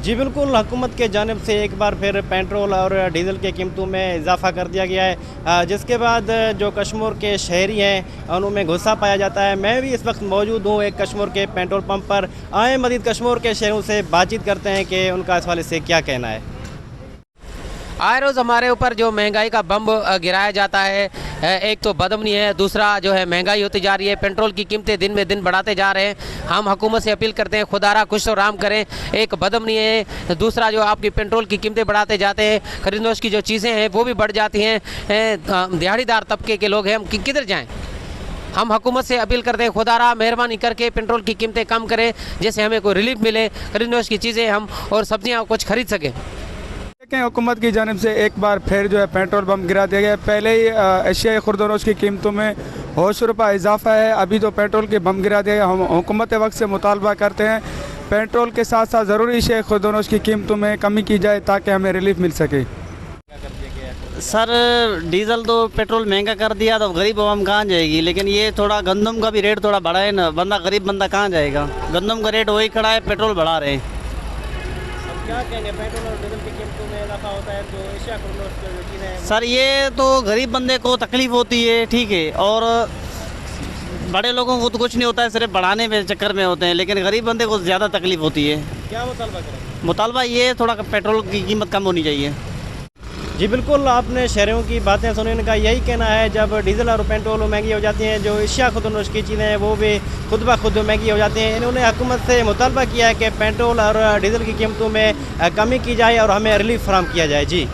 जी बिल्कुल, हुकूमत के जानिब से एक बार फिर पेट्रोल और डीज़ल की कीमतों में इजाफ़ा कर दिया गया है, जिसके बाद जो कश्मीर के शहरी हैं उनमें गुस्सा पाया जाता है। मैं भी इस वक्त मौजूद हूँ एक कश्मीर के पेट्रोल पंप पर। आए मज़ीद कश्मीर के शहरों से बातचीत करते हैं कि उनका इस हवाले से क्या कहना है। आए रोज़ हमारे ऊपर जो महंगाई का बम गिराया जाता है, एक तो बदमनी है, दूसरा जो है महंगाई होती जा रही है, पेट्रोल की कीमतें दिन में दिन बढ़ाते जा रहे हैं। हम हुकूमत से अपील करते हैं खुदारा कुछ तो राम करें। एक बदमनी है, दूसरा जो आपकी पेट्रोल की कीमतें बढ़ाते जाते हैं, खरीदनोश की जो चीज़ें हैं वो भी बढ़ जाती हैं। दिहाड़ीदार तबके के लोग हैं, हम किधर जाएँ। हम हुकूमत से अपील करते हैं खुदारा मेहरबानी करके पेट्रोल की कीमतें कम करें, जैसे हमें कोई रिलीफ मिले, खरीदनोश की चीज़ें हम और सब्जियाँ कुछ खरीद सकें। देखें, हुकूमत की जानिब से एक बार फिर जो है पेट्रोल बम गिरा दिया गया। पहले ही एशियाई खुर्दनोश की कीमतों में ₹100 इजाफा है, अभी तो पेट्रोल के बम गिरा दिया गया। हम हुकूमत वक्त से मुतालबा करते हैं पेट्रोल के साथ साथ ज़रूरी एशियाई खुर्दनोश की कीमतों में कमी की जाए ताकि हमें रिलीफ मिल सके। सर डीज़ल तो पेट्रोल महंगा कर दिया तो गरीब आवाम कहाँ जाएगी, लेकिन ये थोड़ा गंदम का भी रेट थोड़ा बढ़ा है ना, गरीब बंदा कहाँ जाएगा। गंदम का रेट वही खड़ा है, पेट्रोल बढ़ा रहे हैं। क्या कहेंगे, पेट्रोल और डीज़ल की कीमतों में इजाफा होता है तो एशिया खुर्दनोश की जो चीज़ें हैं। सर ये तो गरीब बंदे को तकलीफ़ होती है, ठीक है, और बड़े लोगों को तो कुछ नहीं होता है, सिर्फ बढ़ाने में चक्कर में होते हैं, लेकिन गरीब बंदे को ज़्यादा तकलीफ़ होती है। क्या मुतालबा करें? मुतालबा ये थोड़ा पेट्रोल की कीमत कम होनी चाहिए। जी बिल्कुल, आपने शहरों की बातें सुनी, इनका यही कहना है जब डीज़ल और पेट्रोल महंगी हो जाती हैं, जो एशिया खुर्दनोश की चीज़ें हैं वो भी खुद ब खुद महंगी हो जाती हैं। इन्होंने हुकूमत से मुतालबा किया है कि पेट्रोल और डीज़ल की कीमतों में कमी की जाए और हमें रिलीफ फराहम किया जाए। जी।